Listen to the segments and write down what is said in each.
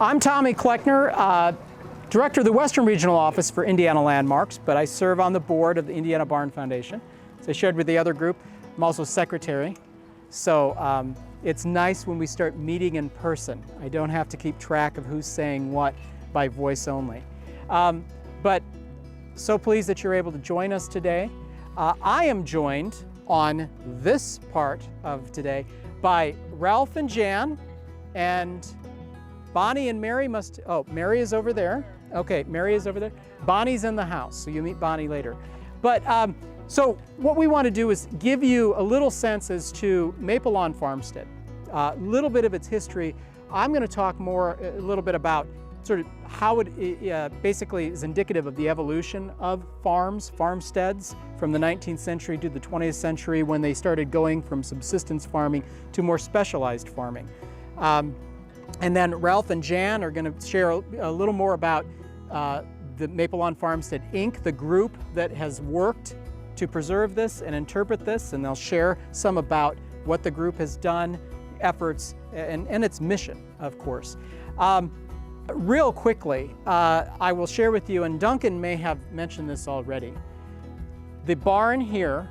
I'm Tommy Kleckner, Director of the Western Regional Office for Indiana Landmarks, but I serve on the board of the Indiana Barn Foundation. As I shared with the other group, I'm also secretary. So it's nice when we start meeting in person. I don't have to keep track of who's saying what by voice only. But so pleased that you're able to join us today. I am joined on this part of today by Ralph and Jan, and Bonnie and Mary must, oh, Mary is over there. Okay, Mary is over there. Bonnie's in the house, so you'll meet Bonnie later. But so what we want to do is give you a little sense as to MapleLawn Farmstead, a little bit of its history. I'm going to talk more a little bit about sort of how it basically is indicative of the evolution of farmsteads from the 19th century to the 20th century when they started going from subsistence farming to more specialized farming. And then Ralph and Jan are going to share a little more about the MapleLawn Farmstead Inc., the group that has worked to preserve this and interpret this, and they'll share some about what the group has done, efforts, and its mission, of course. Real quickly, I will share with you, and Duncan may have mentioned this already, the barn here,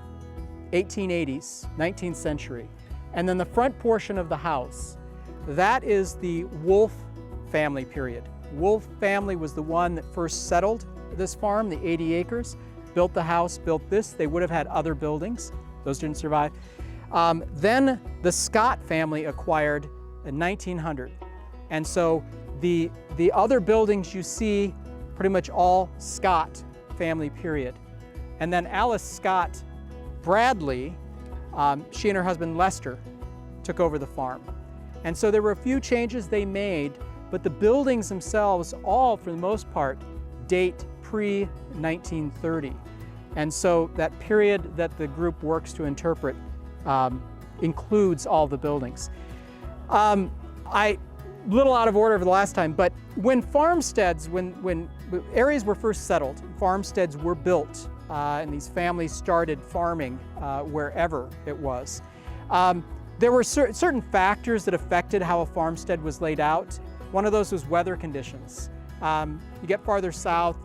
1880s, 19th century, and then the front portion of the house, that is the Wolf family period. Wolf family was the one that first settled this farm, the 80 acres, built the house, built this. They would have had other buildings. Those didn't survive. Then the Scott family acquired in 1900. And so the other buildings you see, pretty much all Scott family period. And then Alice Scott Bradley, she and her husband Lester took over the farm. And so there were a few changes they made, but the buildings themselves all, for the most part, date pre-1930. And so that period that the group works to interpret includes all the buildings. Little out of order for the last time, but when farmsteads, when areas were first settled, farmsteads were built, and these families started farming wherever it was. There were certain factors that affected how a farmstead was laid out. One of those was weather conditions. You get farther south,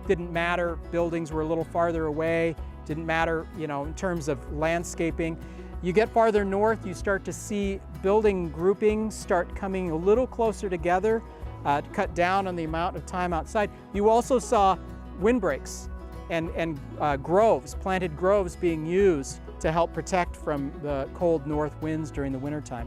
didn't matter, buildings were a little farther away, didn't matter, you know, in terms of landscaping. You get farther north, you start to see building groupings start coming a little closer together, to cut down on the amount of time outside. You also saw windbreaks and groves, planted groves being used to help protect from the cold north winds during the wintertime.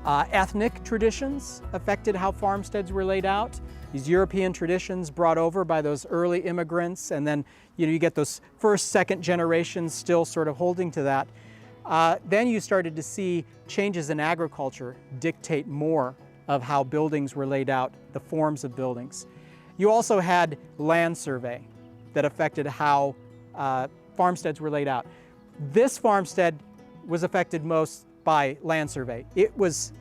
Ethnic traditions affected how farmsteads were laid out. These European traditions brought over by those early immigrants, and then you get those first, second generations still sort of holding to that. Then you started to see changes in agriculture dictate more of how buildings were laid out, the forms of buildings. You also had land survey that affected how farmsteads were laid out. This farmstead was affected most by land survey. It was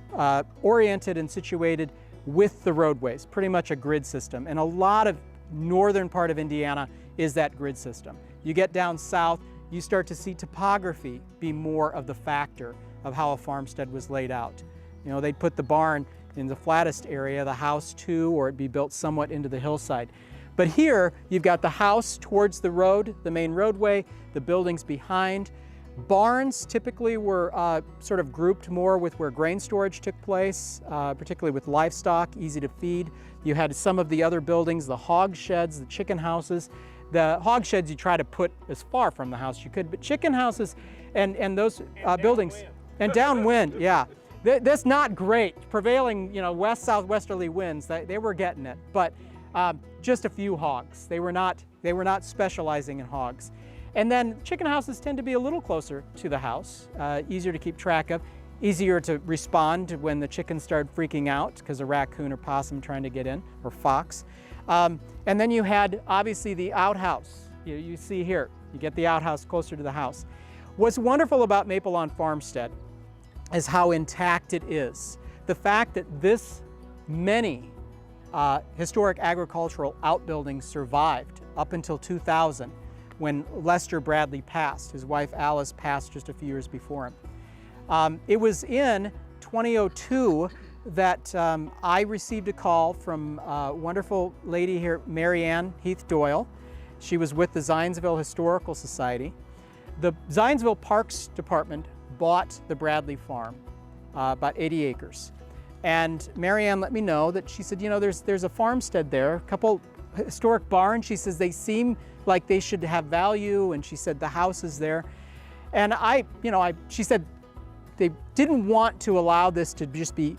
oriented and situated with the roadways, pretty much a grid system. And a lot of northern part of Indiana is that grid system. You get down south, you start to see topography be more of the factor of how a farmstead was laid out. You know, they'd put the barn in the flattest area, the house too, or it'd be built somewhat into the hillside. But here, you've got the house towards the road, the main roadway, the buildings behind. Barns typically were sort of grouped more with where grain storage took place, particularly with livestock, easy to feed. You had some of the other buildings, the hog sheds, the chicken houses. The hog sheds you try to put as far from the house as you could, but chicken houses and those buildings, and downwind, yeah. That's not great. Prevailing, you know, west-southwesterly winds, they were getting it, but just a few hogs. They were not specializing in hogs. And then chicken houses tend to be a little closer to the house, easier to keep track of, easier to respond when the chickens start freaking out because a raccoon or possum trying to get in, or fox. And then you had, obviously, the outhouse. You see here, you get the outhouse closer to the house. What's wonderful about MapleLawn Farmstead is how intact it is. The fact that this many historic agricultural outbuildings survived up until 2000, when Lester Bradley passed. His wife Alice passed just a few years before him. It was in 2002 that I received a call from a wonderful lady here, Mary Ann Heath Doyle. She was with the Zionsville Historical Society. The Zionsville Parks Department bought the Bradley Farm, about 80 acres. And Mary Ann let me know that she said, you know, there's a farmstead there, a couple historic barns. She says they seem like they should have value, and she said the house is there. And she said they didn't want to allow this to just be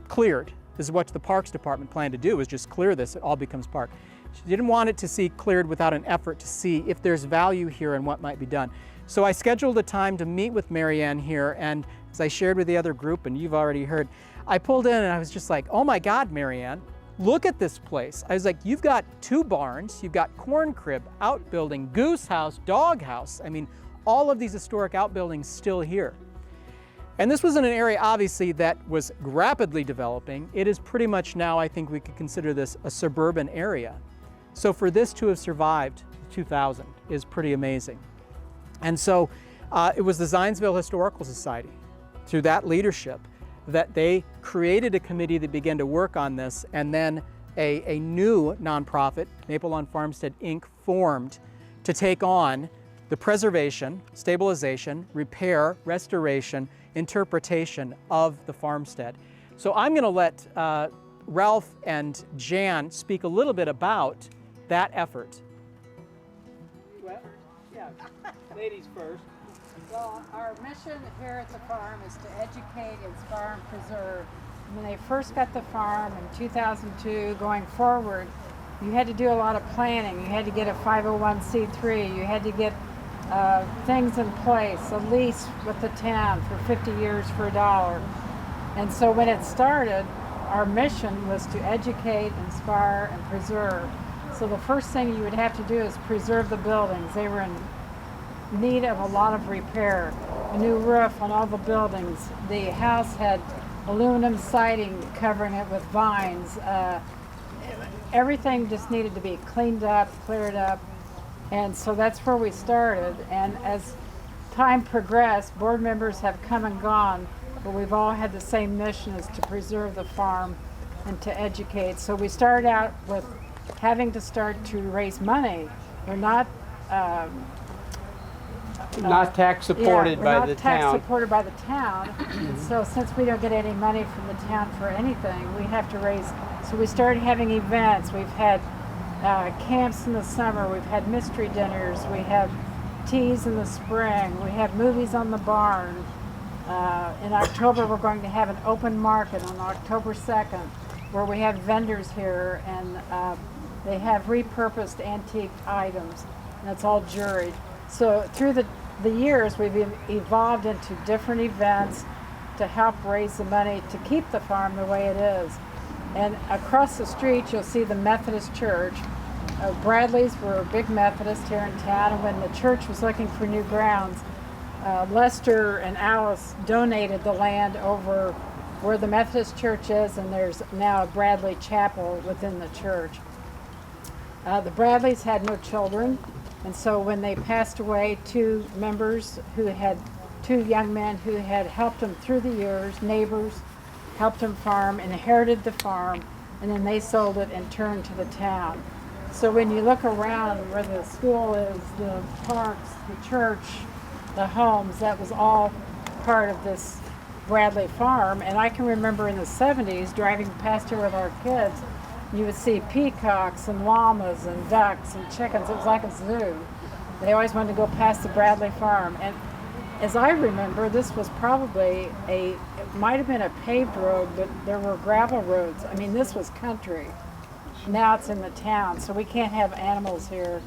cleared. This is what the Parks Department planned to do, is just clear this, it all becomes park. She didn't want it to see cleared without an effort to see if there's value here and what might be done. So I scheduled a time to meet with Mary Ann here, and as I shared with the other group, and you've already heard, I pulled in and I was just like, oh my God, Mary Ann, look at this place. I was like, you've got 2 barns, you've got corn crib, outbuilding, goose house, dog house. I mean, all of these historic outbuildings still here. And this was in an area, obviously, that was rapidly developing. It is pretty much now, I think we could consider this a suburban area. So for this to have survived 2000 is pretty amazing. And so it was the Zionsville Historical Society, through that leadership, that they created a committee that began to work on this, and then a new nonprofit, MapleLawn Farmstead, Inc., formed to take on the preservation, stabilization, repair, restoration, interpretation of the farmstead. So I'm going to let Ralph and Jan speak a little bit about that effort. Well, yeah, ladies first. Well, our mission here at the farm is to educate, inspire, and preserve. When they first got the farm in 2002, going forward, you had to do a lot of planning. You had to get a 501c3. You had to get things in place, a lease with the town for 50 years for $1. And so when it started, our mission was to educate, inspire, and preserve. So the first thing you would have to do is preserve the buildings. They were in need of a lot of repair. A new roof on all the buildings. The house had aluminum siding covering it with vines. Everything just needed to be cleaned up, cleared up. And so that's where we started. And as time progressed, board members have come and gone, but we've all had the same mission, is to preserve the farm and to educate. So we started out with having to start to raise money. We're not tax supported by the town. Tax supported by the town. So since we don't get any money from the town for anything, we have to raise. So we started having events. We've had camps in the summer. We've had mystery dinners. We have teas in the spring. We have movies on the barn. In October, we're going to have an open market on October 2nd, where we have vendors here, and they have repurposed antique items, and it's all juried. So through the years, we've evolved into different events to help raise the money to keep the farm the way it is. And across the street, you'll see the Methodist Church. Bradley's were a big Methodist here in town, and when the church was looking for new grounds, Lester and Alice donated the land over where the Methodist Church is, and there's now a Bradley chapel within the church. The Bradleys had no children, and so when they passed away, 2 members who had 2 young men who had helped them through the years, neighbors, helped them farm, inherited the farm, and then they sold it and turned to the town. So when you look around where the school is, the parks, the church, the homes, that was all part of this Bradley farm. And I can remember in the 70s driving past here with our kids, you would see peacocks and llamas and ducks and chickens. It was like a zoo. They always wanted to go past the Bradley farm. And as I remember, this was probably it might have been a paved road, but there were gravel roads. I mean, this was country. Now it's in the town, so we can't have animals here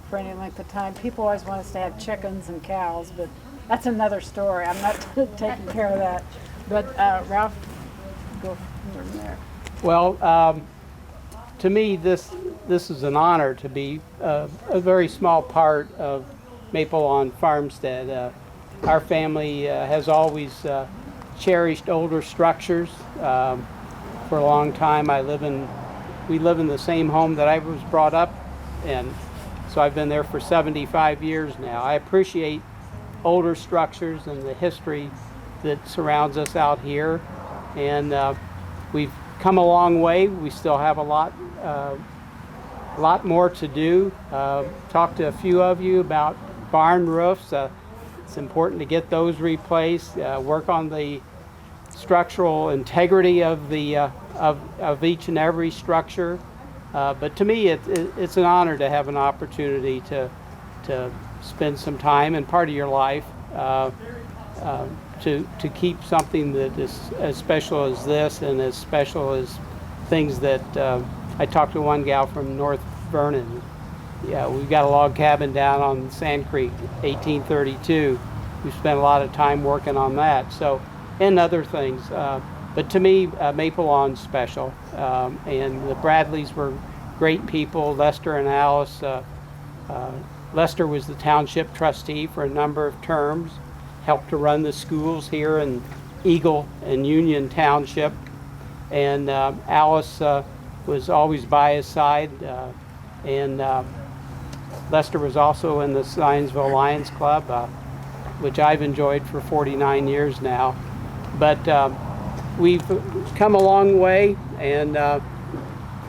for any length of time. People always want us to have chickens and cows, but that's another story. I'm not taking care of that. But Ralph, go from there. Well, to me, this is an honor to be a very small part of MapleLawn Farmstead. Our family has always cherished older structures. For a long time, we live in the same home that I was brought up in, so I've been there for 75 years now. I appreciate older structures and the history that surrounds us out here. and we've come a long way. We still have a lot more to do. Talked to a few of you about barn roofs. It's important to get those replaced. Work on the structural integrity of the of each and every structure. But to me, it's an honor to have an opportunity to spend some time and part of your life to keep something that is as special as this and as special as things that I talked to one gal from North Vernon. Yeah, we've got a log cabin down on Sand Creek, 1832. We spent a lot of time working on that. So, and other things. But to me, MapleLawn's special. And the Bradleys were great people, Lester and Alice. Lester was the township trustee for a number of terms, helped to run the schools here in Eagle and Union Township. And Alice was always by his side. And Lester was also in the Zionsville Lions Club, which I've enjoyed for 49 years now. But we've come a long way, and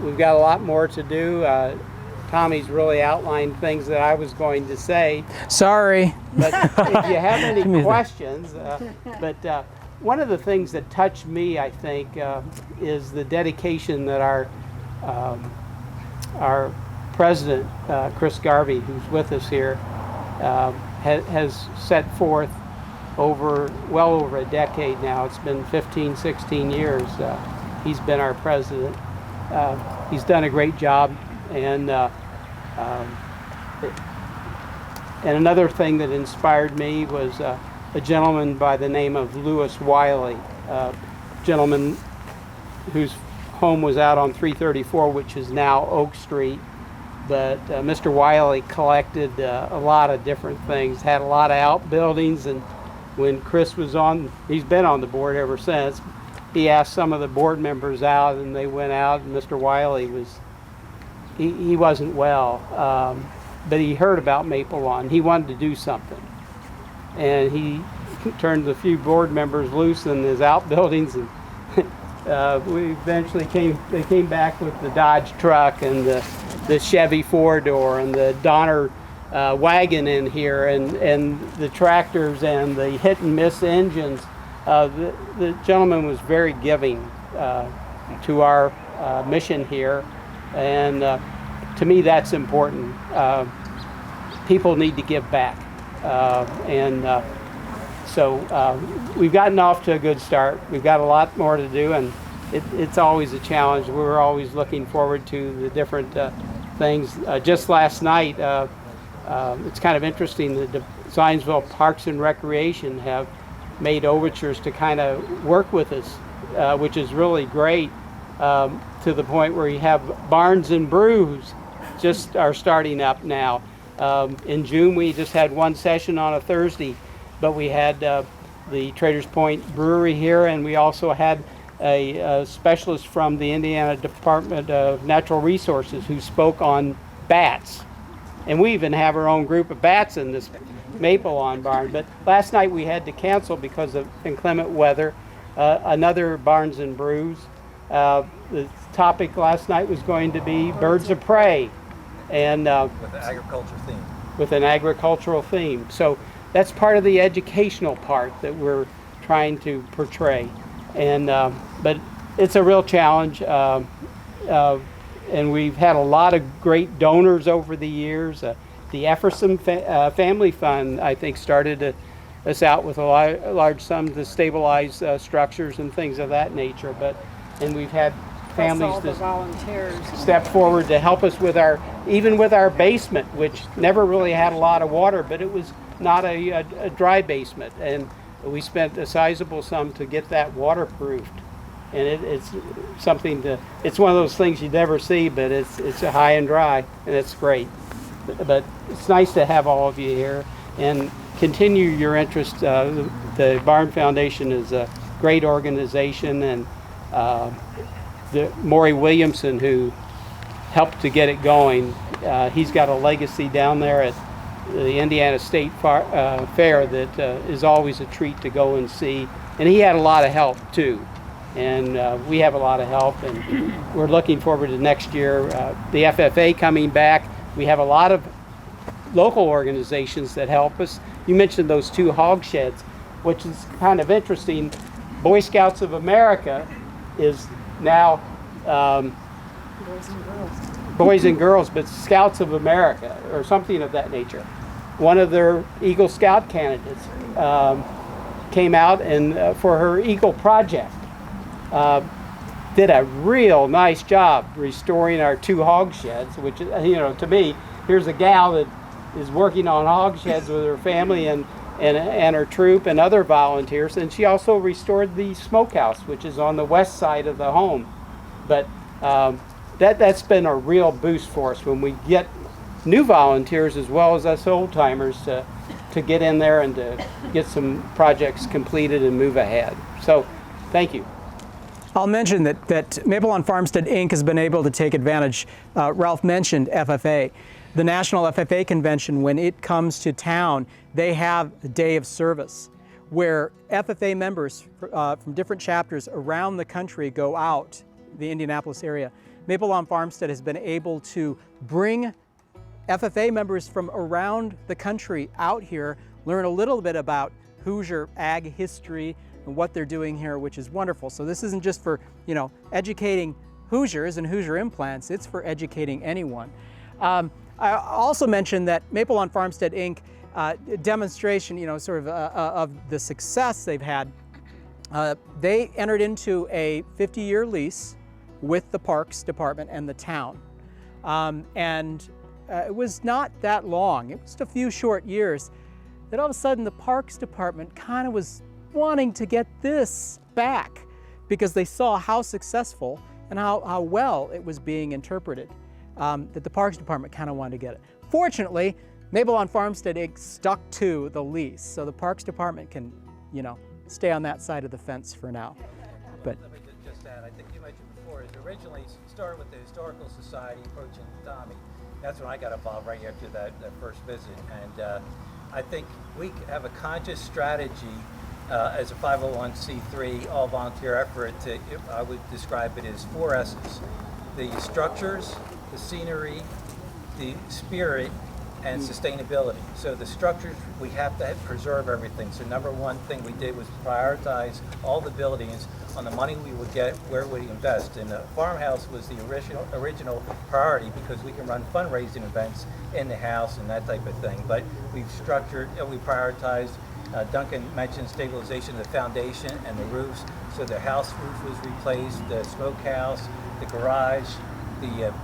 we've got a lot more to do. Tommy's really outlined things that I was going to say. Sorry. But if you have any questions, one of the things that touched me, I think, is the dedication that our president, Chris Garvey, who's with us here, has set forth well over a decade now. It's been 15, 16 years. He's been our president. He's done a great job. And another thing that inspired me was a gentleman by the name of Lewis Wiley, a gentleman whose home was out on 334, which is now Oak Street. But Mr. Wiley collected a lot of different things, had a lot of outbuildings, and when Chris was on, he's been on the board ever since, he asked some of the board members out, and they went out, and Mr. Wiley he wasn't well, but he heard about MapleLawn. He wanted to do something, and he turned a few board members loose in his outbuildings, and we eventually came back with the Dodge truck and the Chevy 4-door and the Donner wagon in here, and the tractors and the hit and miss engines. The gentleman was very giving to our mission here, and to me that's important. People need to give back, so we've gotten off to a good start. We've got a lot more to do, and it's always a challenge. We're always looking forward to the different things. Just last night, it's kind of interesting, the Zionsville Parks and Recreation have made overtures to kind of work with us, which is really great, to the point where you have Barns and Brews just are starting up now. In June, we just had one session on a Thursday, but we had the Traders Point Brewery here, and we also had a specialist from the Indiana Department of Natural Resources who spoke on bats. And we even have our own group of bats in this MapleLawn barn. But last night we had to cancel because of inclement weather. Another Barns and Brews. The topic last night was going to be birds of prey, and with an agriculture theme. With an agricultural theme. So that's part of the educational part that we're trying to portray. And but it's a real challenge. And we've had a lot of great donors over the years. The Efferson Family Fund, I think, started us out with a large sum to stabilize structures and things of that nature. And we've had families to step forward to help us with even with our basement, which never really had a lot of water, but it was not a dry basement. And we spent a sizable sum to get that waterproofed. And it's something it's one of those things you never see, but it's a high and dry, and it's great. But it's nice to have all of you here and continue your interest. The Barn Foundation is a great organization, and the Maury Williamson, who helped to get it going, he's got a legacy down there at the Indiana State Fair that is always a treat to go and see. And he had a lot of help too. and we have a lot of help, and we're looking forward to next year. The FFA coming back. We have a lot of local organizations that help us. You mentioned those 2 hog sheds, which is kind of interesting. Boy Scouts of America is now Boys and Girls, but Scouts of America or something of that nature. One of their Eagle Scout candidates came out and for her Eagle Project did a real nice job restoring our 2 hog sheds, which, to me, here's a gal that is working on hog sheds with her family and her troop and other volunteers, and she also restored the smokehouse, which is on the west side of the home. But that's been a real boost for us when we get new volunteers as well as us old timers to get in there and to get some projects completed and move ahead. So thank you. I'll mention that MapleLawn Farmstead Inc. has been able to take advantage. Ralph mentioned FFA. The National FFA Convention, when it comes to town, they have a day of service where FFA members from different chapters around the country go out, the Indianapolis area. MapleLawn Farmstead has been able to bring FFA members from around the country out here, learn a little bit about Hoosier ag history and what they're doing here, which is wonderful. So this isn't just for, educating Hoosiers and Hoosier implants, it's for educating anyone. I also mentioned that MapleLawn Farmstead Inc. Demonstration, of the success they've had. They entered into a 50-year lease with the Parks Department and the town. It was not that long, it was just a few short years, that all of a sudden the Parks Department kind of was wanting to get this back because they saw how successful and how well it was being interpreted, that the Parks Department kind of wanted to get it. Fortunately, MapleLawn Farmstead Inc. stuck to the lease, so the Parks Department can, stay on that side of the fence for now. But let me just add, I think you mentioned before, it originally started with the Historical Society approaching Tommy. That's when I got involved right after that first visit, and I think we have a conscious strategy as a 501c3 all volunteer effort I would describe it as 4 S's: the structures, the scenery, the spirit, and sustainability. So the structures, we have to preserve everything. So number one thing we did was prioritize all the buildings on the money we would get, where we invest. And the farmhouse was the original priority because we can run fundraising events in the house and that type of thing. But we've structured, we prioritized, Duncan mentioned stabilization of the foundation and the roofs. So the house roof was replaced, the smokehouse, the garage, the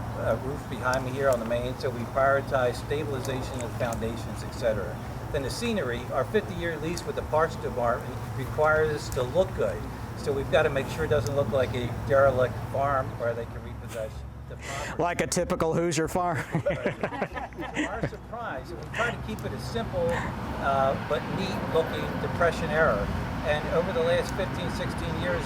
roof behind me here on the main. So we prioritize stabilization of foundations, etc. Then the scenery, our 50-year lease with the Parks Department requires us to look good. So we've got to make sure it doesn't look like a derelict farm where they can repossess the property. like a typical Hoosier farm. Our surprise, we try to keep it a simple but neat looking Depression era. And over the last 15, 16 years,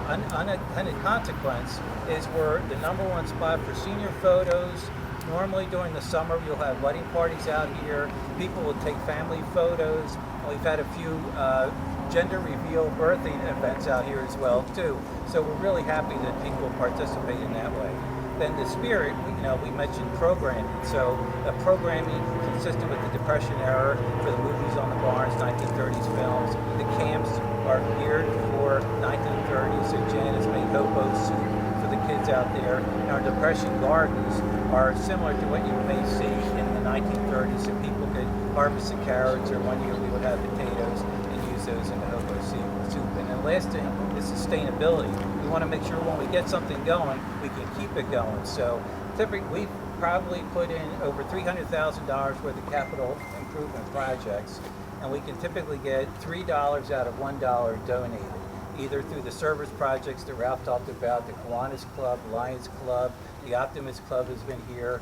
unintended consequence is we're the #1 spot for senior photos. Normally during the summer, you'll have wedding parties out here. People will take family photos. And we've had a few gender reveal birthing events out here as well too. So we're really happy that people participate in that way. Then the spirit, we mentioned programming. So programming consistent with the Depression era for the movies on the barns, 1930s films. The camps are geared for 1930s. So Jan has made hobo soup for the kids out there. And our Depression gardens are similar to what you may see in the 1930s. So people could harvest the carrots, or one year we would have potatoes and use those in the hobo soup. And then last thing is sustainability. We want to make sure when we get something going, we can keep it going. So typically, we've probably put in over $300,000 worth of capital improvement projects, and we can typically get $3 out of $1 donated, either through the service projects that Ralph talked about, the Kiwanis Club, Lions Club, the Optimist Club has been here.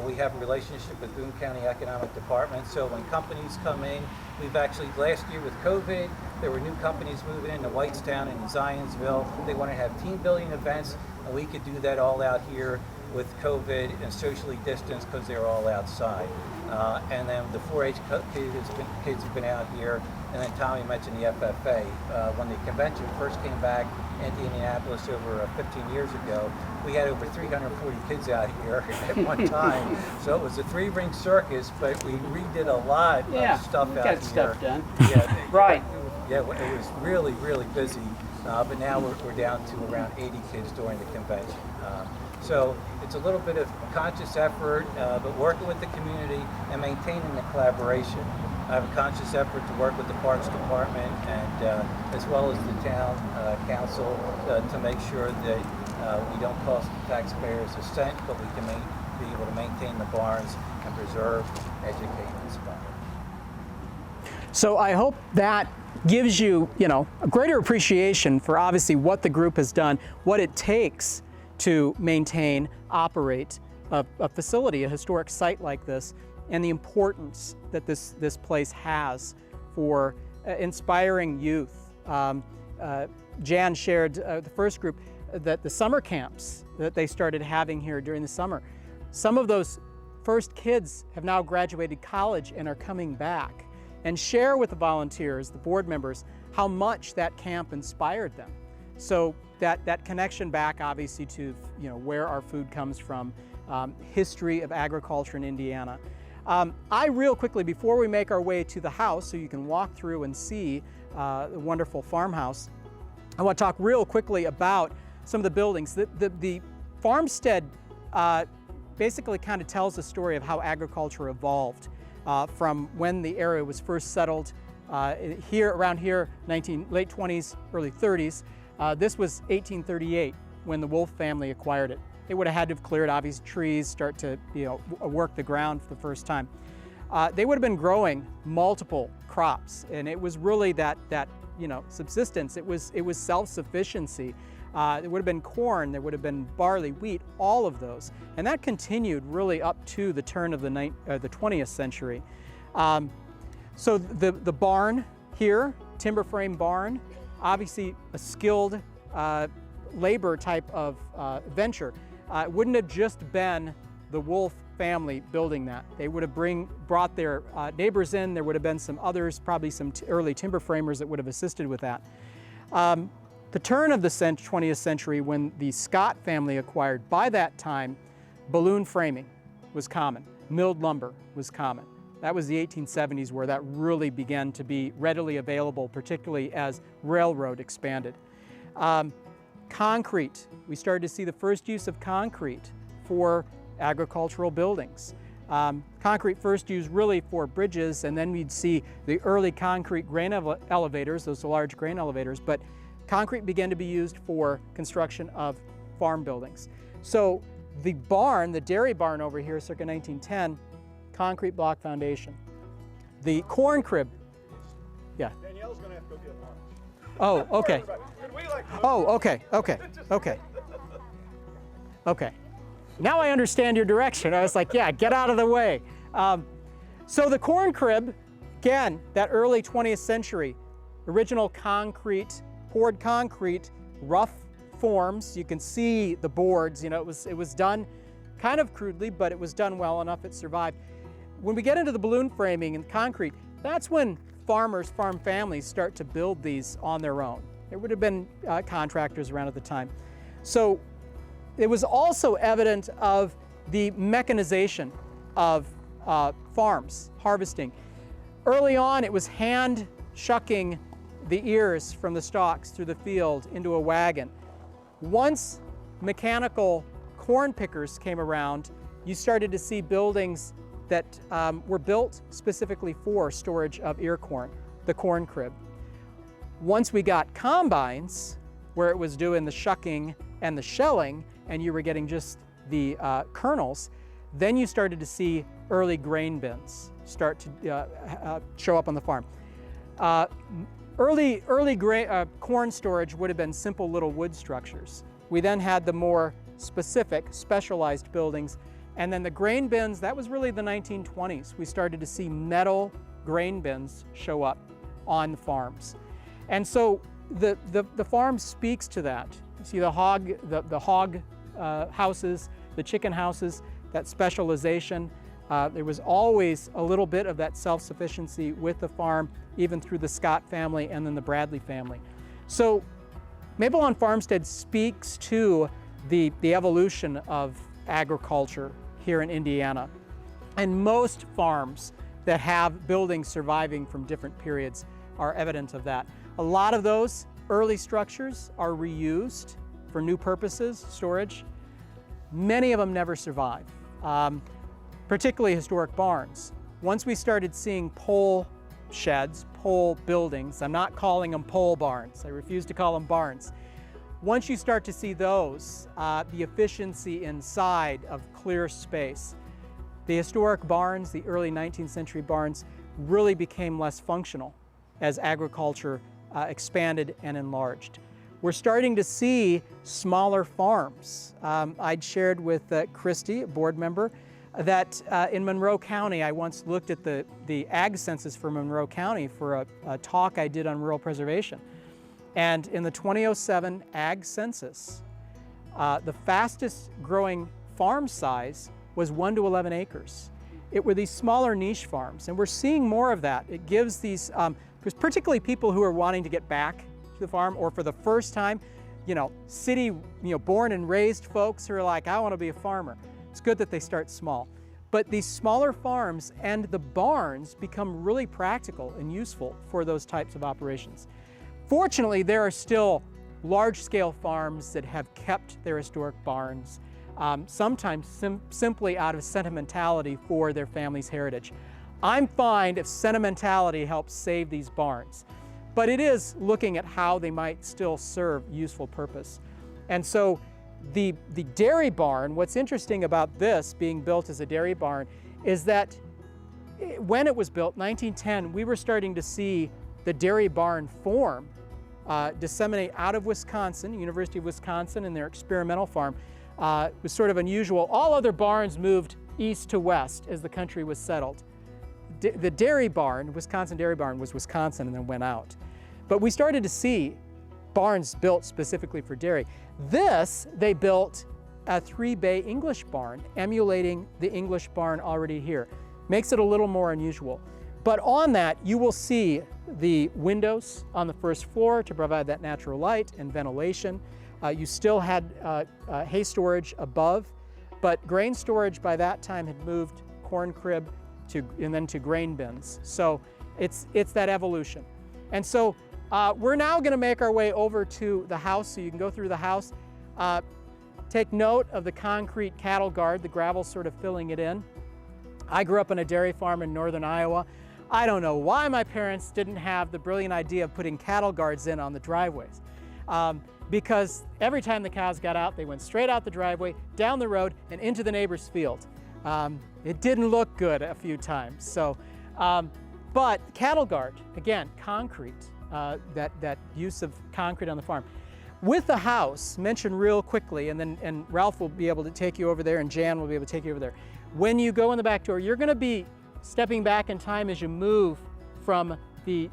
We have a relationship with Boone County Economic Department, so when companies come in, we've actually, last year with COVID, there were new companies moving into Whitestown and in Zionsville. They want to have team building events, and we could do that all out here with COVID and socially distanced because they're all outside. And then the 4-H kids have been out here, and then Tommy mentioned the FFA. When the convention first came back Indianapolis over 15 years ago, we had over 340 kids out here at one time. So it was a 3-ring circus, but we redid a lot of stuff we out got here. stuff done. Yeah, Right. Yeah, it was really, really busy. But now we're down to around 80 kids during the convention. So it's a little bit of conscious effort, but working with the community and maintaining the collaboration. I have a conscious effort to work with the Parks Department and as well as the town council to make sure that we don't cost the taxpayers a cent, but we can be able to maintain the barns and preserve, educate, and inspire. So I hope that gives you, a greater appreciation for obviously what the group has done, what it takes to maintain, operate a facility, a historic site like this, and the importance that this place has for inspiring youth. Jan shared the first group that the summer camps that they started having here during the summer. Some of those first kids have now graduated college and are coming back, and share with the volunteers, the board members, how much that camp inspired them. So that connection back obviously to where our food comes from, history of agriculture in Indiana. I real quickly, before we make our way to the house so you can walk through and see the wonderful farmhouse, I want to talk real quickly about some of the buildings. The farmstead basically kind of tells the story of how agriculture evolved from when the area was first settled around here, late 20s, early 30s. This was 1838 when the Wolf family acquired it. They would have had to have cleared obvious trees, start to work the ground for the first time. They would have been growing multiple crops, and it was really that subsistence. It was self-sufficiency. There would have been corn, there would have been barley, wheat, all of those, and that continued really up to the turn of the 20th century. So the barn here, timber frame barn, obviously a skilled labor type of venture. It wouldn't have just been the Wolf family building that. They would have brought their neighbors in. There would have been some others, probably some early timber framers that would have assisted with that. The turn of the 20th century, when the Scott family acquired, by that time, balloon framing was common. Milled lumber was common. That was the 1870s where that really began to be readily available, particularly as railroad expanded. Concrete. We started to see the first use of concrete for agricultural buildings. Concrete first used really for bridges, and then we'd see the early concrete grain elevators, those large grain elevators, but concrete began to be used for construction of farm buildings. So the barn, the dairy barn over here, circa 1910, concrete block foundation. The corn crib, yeah. Danielle's gonna have to go get lunch. Oh, okay. Oh, okay. Okay. Now I understand your direction. I was like, yeah, get out of the way. So the corn crib, again, that early 20th century, original concrete, poured concrete, rough forms. You can see the boards, it was done kind of crudely, but it was done well enough, it survived. When we get into the balloon framing and concrete, that's when farm families start to build these on their own. There would have been contractors around at the time. So it was also evident of the mechanization of farms, harvesting. Early on, it was hand shucking the ears from the stalks through the field into a wagon. Once mechanical corn pickers came around, you started to see buildings that were built specifically for storage of ear corn, the corn crib. Once we got combines, where it was doing the shucking and the shelling, and you were getting just the kernels, then you started to see early grain bins start to show up on the farm. Early corn storage would have been simple little wood structures. We then had the more specific, specialized buildings, and then the grain bins, that was really the 1920s. We started to see metal grain bins show up on the farms. And so the farm speaks to that. You see the hog houses, the chicken houses, that specialization. There was always a little bit of that self-sufficiency with the farm, even through the Scott family and then the Bradley family. So MapleLawn Farmstead speaks to the evolution of agriculture here in Indiana. And most farms that have buildings surviving from different periods are evidence of that. A lot of those early structures are reused for new purposes, storage. Many of them never survive, particularly historic barns. Once we started seeing pole sheds, pole buildings, I'm not calling them pole barns, I refuse to call them barns. Once you start to see those, the efficiency inside of clear space, the historic barns, the early 19th century barns, really became less functional as agriculture expanded and enlarged. We're starting to see smaller farms. I'd shared with Christy, a board member, that in Monroe County, I once looked at the ag census for Monroe County for a talk I did on rural preservation. And in the 2007 ag census, the fastest growing farm size was 1 to 11 acres. It were these smaller niche farms, and we're seeing more of that. It gives these, particularly people who are wanting to get back to the farm, or for the first time, city, born and raised folks who are like, I want to be a farmer. It's good that they start small. But these smaller farms and the barns become really practical and useful for those types of operations. Fortunately, there are still large-scale farms that have kept their historic barns, sometimes simply out of sentimentality for their family's heritage. I'm fine if sentimentality helps save these barns, but it is looking at how they might still serve useful purpose. And so the dairy barn, what's interesting about this being built as a dairy barn is that when it was built, 1910, we were starting to see the dairy barn form disseminate out of Wisconsin, University of Wisconsin, and their experimental farm. It was sort of unusual. All other barns moved east to west as the country was settled. The dairy barn, Wisconsin dairy barn, was Wisconsin and then went out. But we started to see barns built specifically for dairy. This, they built a 3-bay English barn, emulating the English barn already here. Makes it a little more unusual. But on that, you will see the windows on the first floor to provide that natural light and ventilation. You still had hay storage above, but grain storage by that time had moved corn crib and then to grain bins. So it's that evolution. And so we're now going to make our way over to the house, so you can go through the house. Take note of the concrete cattle guard, the gravel sort of filling it in. I grew up on a dairy farm in northern Iowa. I don't know why my parents didn't have the brilliant idea of putting cattle guards in on the driveways. Because every time the cows got out, they went straight out the driveway, down the road, and into the neighbor's field. It didn't look good a few times. So, but cattle guard, again, concrete, that use of concrete on the farm. With the house, mentioned real quickly, and Ralph will be able to take you over there, and Jan will be able to take you over there. When you go in the back door, you're going to be stepping back in time as you move from the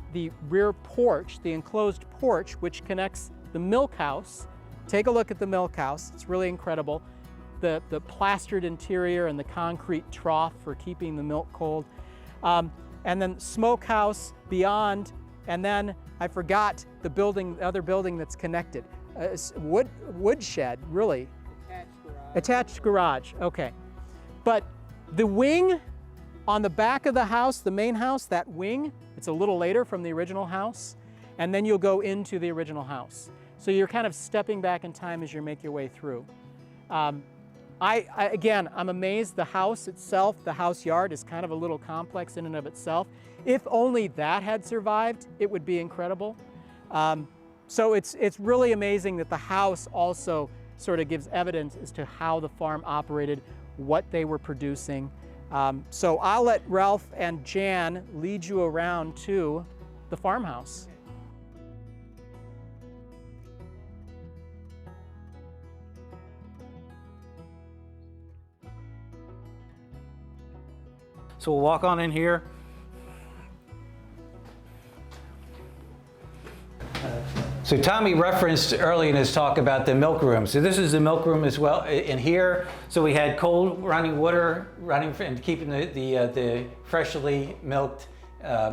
rear porch, the enclosed porch, which connects the milk house. Take a look at the milk house. It's really incredible. The plastered interior and the concrete trough for keeping the milk cold. And then smokehouse beyond, and then I forgot the other building that's connected. Woodshed, really. Attached garage, okay. But the wing on the back of the house, the main house, that wing, it's a little later from the original house, and then you'll go into the original house. So you're kind of stepping back in time as you make your way through. Again, I'm amazed the house itself, the house yard, is kind of a little complex in and of itself. If only that had survived, it would be incredible. So it's really amazing that the house also sort of gives evidence as to how the farm operated, what they were producing. So I'll let Ralph and Jan lead you around to the farmhouse. So we'll walk on in here. So Tommy referenced early in his talk about the milk room. So this is the milk room as well in here. So we had cold running water running and keeping the freshly milked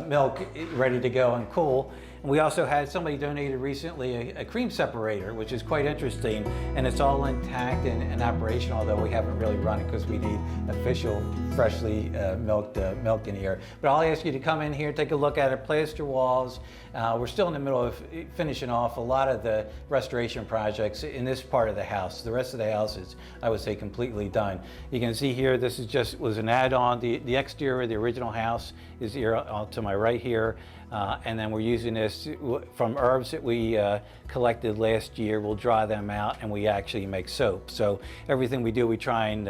milk ready to go and cool. We also had somebody donated recently a cream separator, which is quite interesting, and it's all intact and operational, although we haven't really run it because we need official freshly milked milk in here. But I'll ask you to come in here, take a look at it, plaster walls. We're still in the middle of finishing off a lot of the restoration projects in this part of the house. The rest of the house is, I would say, completely done. You can see here, this is was an add-on. The exterior of the original house is here to my right here. And then we're using this from herbs that we collected last year. We'll dry them out and we actually make soap. So everything we do, we try and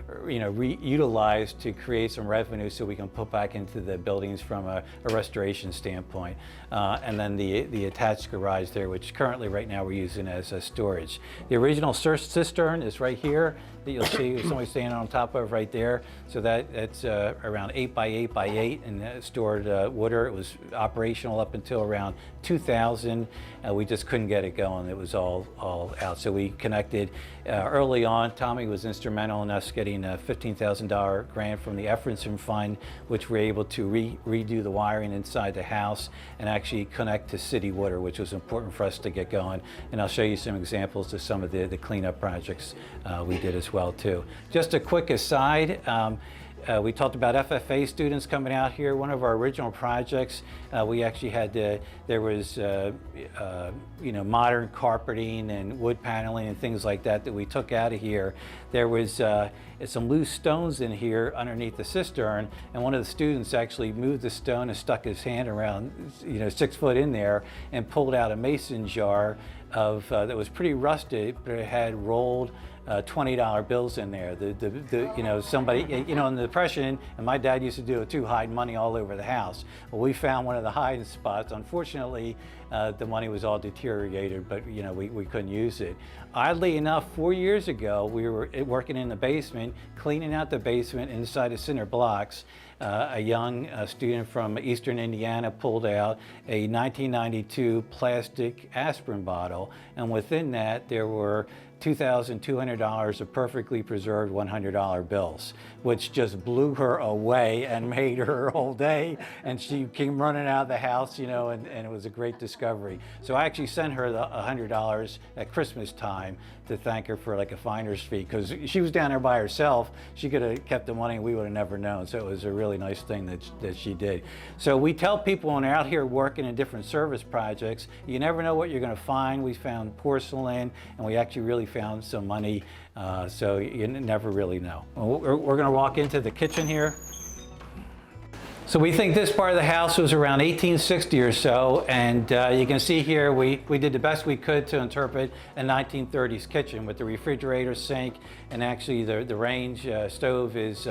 reutilize to create some revenue so we can put back into the buildings from a restoration standpoint. And then the attached garage there, which currently right now we're using as storage. The original cistern is right here that you'll see somebody standing on top of right there. So that's around 8 by 8 by 8 and stored water. It was operational up until around 2000. We just couldn't get it going. It was all out. So we connected early on. Tommy was instrumental in us getting a $15,000 grant from the Efferson Fund, which we're able to redo the wiring inside the house and actually connect to city water, which was important for us to get going. And I'll show you some examples of some of the cleanup projects we did as well too. Just a quick aside. We talked about FFA students coming out here. One of our original projects, we actually had there was modern carpeting and wood paneling and things like that we took out of here. There was some loose stones in here underneath the cistern, and one of the students actually moved the stone and stuck his hand around 6 foot in there and pulled out a mason jar that was pretty rusted, but it had rolled $20 bills in there. Somebody, in the Depression, and my dad used to do it too, hide money all over the house. Well, we found one of the hiding spots. Unfortunately, the money was all deteriorated, but we couldn't use it. Oddly enough, 4 years ago, we were working in the basement, cleaning out the basement inside the cinder blocks. A young student from Eastern Indiana pulled out a 1992 plastic aspirin bottle, and within that there were $2,200 of perfectly preserved $100 bills, which just blew her away and made her whole day. And she came running out of the house, and it was a great discovery. So I actually sent her the $100 at Christmas time to thank her for like a finder's fee, because she was down there by herself. She could have kept the money and we would have never known. So it was a really nice thing that she did. So we tell people when they're out here working in different service projects, you never know what you're going to find. We found porcelain, and we actually really found some money, so you never really know. We're going to walk into the kitchen here. So we think this part of the house was around 1860 or so, and you can see here we did the best we could to interpret a 1930s kitchen with the refrigerator, sink, and actually the range stove is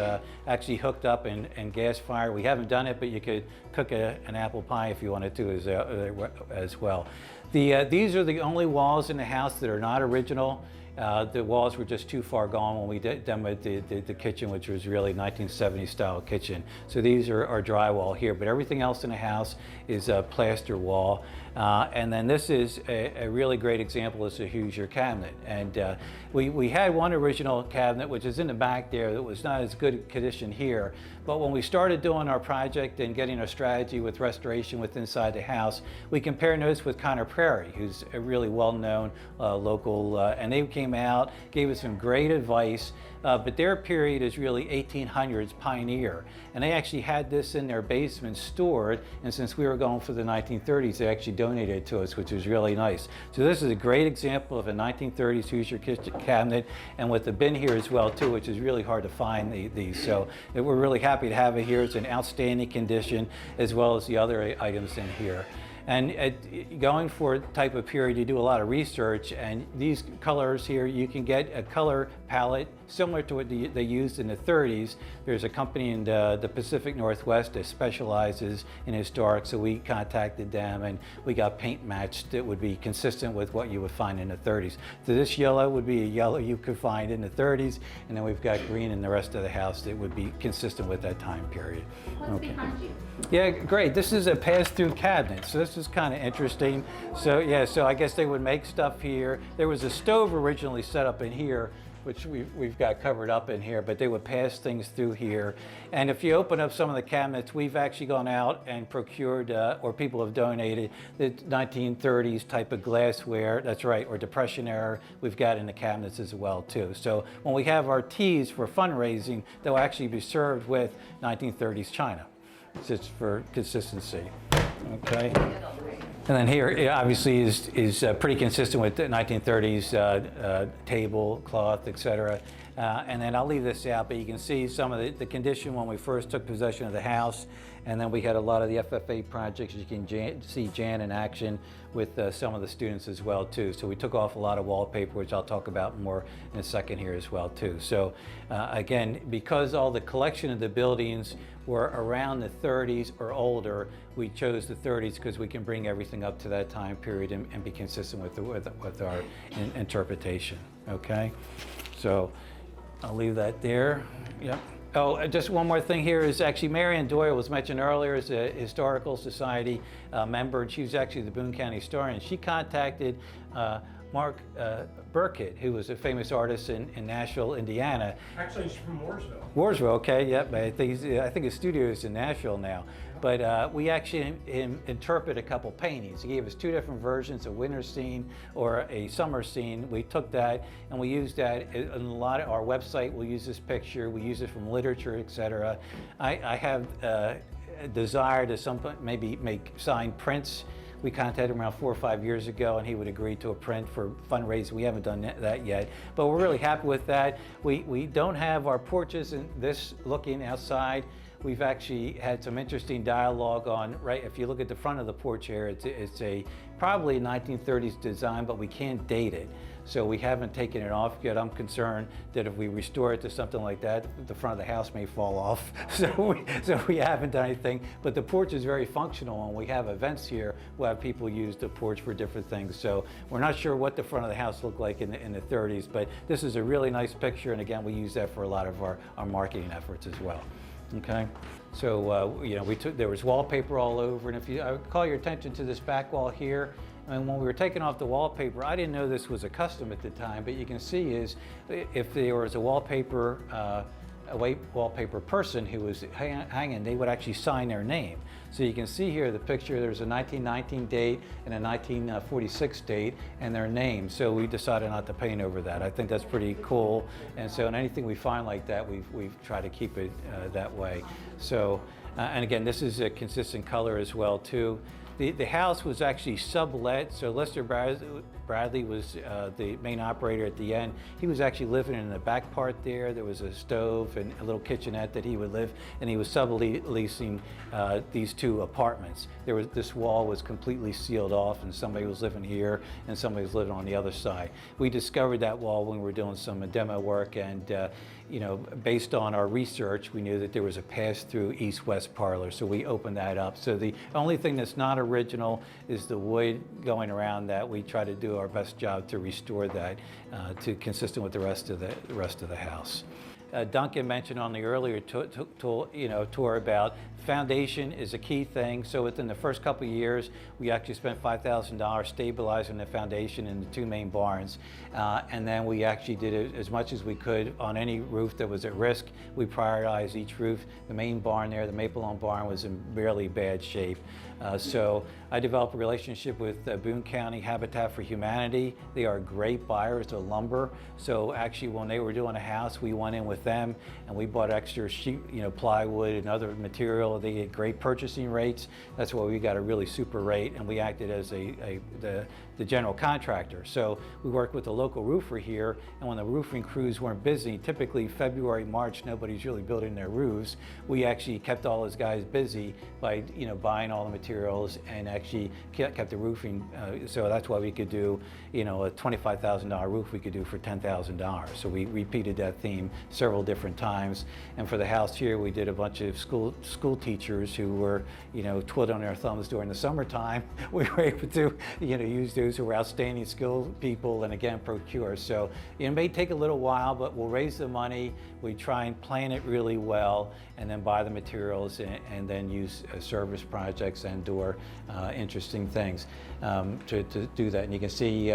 actually hooked up and gas fired. We haven't done it, but you could cook an apple pie if you wanted to as well. These are the only walls in the house that are not original. The walls were just too far gone when we demoed the kitchen, which was really 1970s style kitchen. So these are drywall here, but everything else in the house is a plaster wall. And then this is a really great example. It's a Hoosier cabinet. And we had one original cabinet, which is in the back there, that was not as good condition here. But when we started doing our project and getting our strategy with restoration within inside the house, we compared notes with Connor Prairie, who's a really well-known local, and they came out, gave us some great advice. But their period is really 1800s Pioneer. And they actually had this in their basement stored, and since we were going for the 1930s, they actually donated it to us, which was really nice. So this is a great example of a 1930s Hoosier kitchen cabinet, and with the bin here as well too, which is really hard to find these. So we're really happy to have it here. It's in outstanding condition, as well as the other items in here. And going for a type of period, you do a lot of research, and these colors here, you can get a color palette similar to what they used in the 30s. There's a company in the Pacific Northwest that specializes in historic, so we contacted them and we got paint matched that would be consistent with what you would find in the 30s. So this yellow would be a yellow you could find in the 30s, and then we've got green in the rest of the house that would be consistent with that time period. What's behind you? Yeah, great. This is a pass-through cabinet, so this is kind of interesting. So yeah, so I guess they would make stuff here. There was a stove originally set up in here, which we've got covered up in here, but they would pass things through here. And if you open up some of the cabinets, we've actually gone out and procured, or people have donated, the 1930s type of glassware, that's right, or Depression era, we've got in the cabinets as well too. So when we have our teas for fundraising, they'll actually be served with 1930s china, just for consistency, okay? And then here, it obviously is pretty consistent with the 1930s tablecloth, etc. And then I'll leave this out, but you can see some of the condition when we first took possession of the house. And then we had a lot of the FFA projects. You can see Jan in action with some of the students as well too. So we took off a lot of wallpaper, which I'll talk about more in a second here as well too. So again, because all the collection of the buildings were around the 30s or older, we chose the 30s because we can bring everything up to that time period and be consistent with our interpretation, okay? So I'll leave that there, yep. Oh, just one more thing here is actually Marianne Doyle was mentioned earlier as a Historical Society member, and she was actually the Boone County historian. She contacted Mark Burkett, who was a famous artist in Nashville, Indiana. Actually, he's from Mooresville. Mooresville, okay, yep. I think his studio is in Nashville now. But we actually interpret a couple paintings. He gave us two different versions, a winter scene or a summer scene. We took that and we used that in a lot of our website. We'll use this picture. We use it from literature, etc. I have a desire to maybe make signed prints. We contacted him around 4 or 5 years ago, and he would agree to a print for fundraising. We haven't done that yet, but we're really happy with that. We don't have our porches in this looking outside. We've actually had some interesting dialogue on, right, if you look at the front of the porch here, it's a probably 1930s design, but we can't date it. So we haven't taken it off yet. I'm concerned that if we restore it to something like that, the front of the house may fall off. So we haven't done anything, but the porch is very functional. When we have events here, we'll have people use the porch for different things. So we're not sure what the front of the house looked like in the 30s, but this is a really nice picture. And again, we use that for a lot of our marketing efforts as well. Okay, so you know, there was wallpaper all over, and I would call your attention to this back wall here. And when we were taking off the wallpaper, I didn't know this was a custom at the time, but you can see is if there was a wallpaper person who was hanging, they would actually sign their name. So you can see here the picture, there's a 1919 date and a 1946 date and their name. So we decided not to paint over that. I think that's pretty cool. And so in anything we find like that, we've tried to keep it that way. So, and again, this is a consistent color as well too. The house was actually sublet, so Lester Bradley was the main operator at the end. He was actually living in the back part there. There was a stove and a little kitchenette that he would live, and he was subleasing these two apartments. This wall was completely sealed off, and somebody was living here, and somebody was living on the other side. We discovered that wall when we were doing some demo work, and you know, based on our research, we knew that there was a pass-through east-west parlor, so we opened that up. So the only thing that's not original is the wood going around that. We try to do our best job to restore that to consistent with the rest of the house. Duncan mentioned on the earlier tour about foundation is a key thing. So within the first couple of years, we actually spent $5,000 stabilizing the foundation in the two main barns. And then we actually did it as much as we could on any roof that was at risk. We prioritized each roof. The main barn there, the MapleLawn barn, was in really bad shape. So I developed a relationship with Boone County Habitat for Humanity. They are great buyers of lumber. So actually when they were doing a house, we went in with them and we bought extra sheet, plywood and other material. They get great purchasing rates. That's why we got a really super rate, and we acted as the general contractor. So we worked with the local roofer here, and when the roofing crews weren't busy, typically February, March, nobody's really building their roofs. We actually kept all those guys busy by buying all the materials and actually kept the roofing. So that's why we could do a $25,000 roof we could do for $10,000. So we repeated that theme several different times. And for the house here, we did a bunch of school teachers who were twiddling their thumbs during the summertime. We were able to use those who were outstanding skilled people and again procure. So it may take a little while, but we'll raise the money. We try and plan it really well and then buy the materials and then use service projects and/or interesting things to do that. And you can see,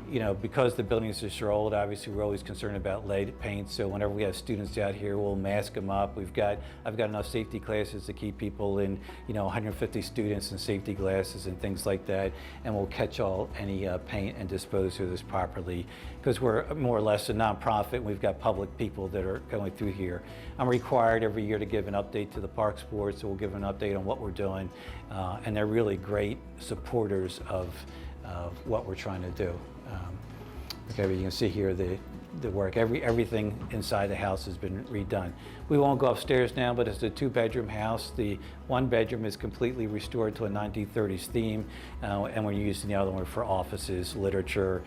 you know, because the buildings are so old, obviously we're always concerned about lead paint. So whenever we have students out here, we'll mask them up. I've got enough safety classes to keep people in, you know, 150 students in safety glasses and things like that. And we'll catch any paint and dispose of this properly, because we're more or less a nonprofit. We've got public people that are going through here. I'm required every year to give an update to the Parks Board, so we'll give an update on what we're doing. And they're really great supporters of what we're trying to do. Okay, you can see here the work. Everything inside the house has been redone. We won't go upstairs now, but it's a 2-bedroom house. The 1 bedroom is completely restored to a 1930s theme, and we're using the other one for offices, literature,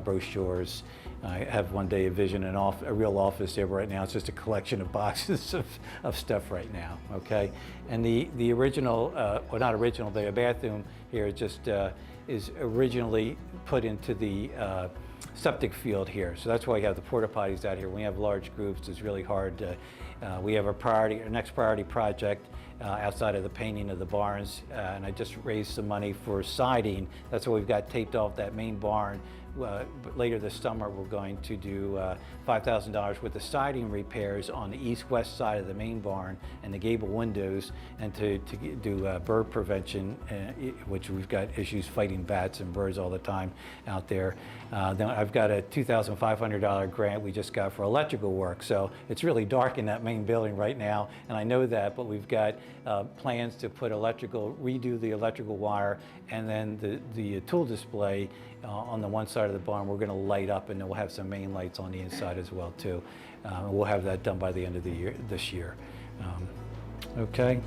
brochures. I have one day a vision, a real office there, but right now it's just a collection of boxes of stuff right now, okay? And the original, well, not original, the bathroom here just is originally put into the septic field here. So that's why we have the porta potties out here. When we have large groups, it's really hard to, we have our next priority project outside of the painting of the barns, and I just raised some money for siding. That's why we've got taped off that main barn. But later this summer, we're going to do $5,000 worth of siding repairs on the east-west side of the main barn and the gable windows, and to do bird prevention, which we've got issues fighting bats and birds all the time out there. Then I've got a $2,500 grant we just got for electrical work. So it's really dark in that main building right now, and I know that, but we've got plans to put redo the electrical wire, and then the tool display on the one side of the barn we're going to light up, and then we'll have some main lights on the inside as well too. We'll have that done by the end of this year. Okay.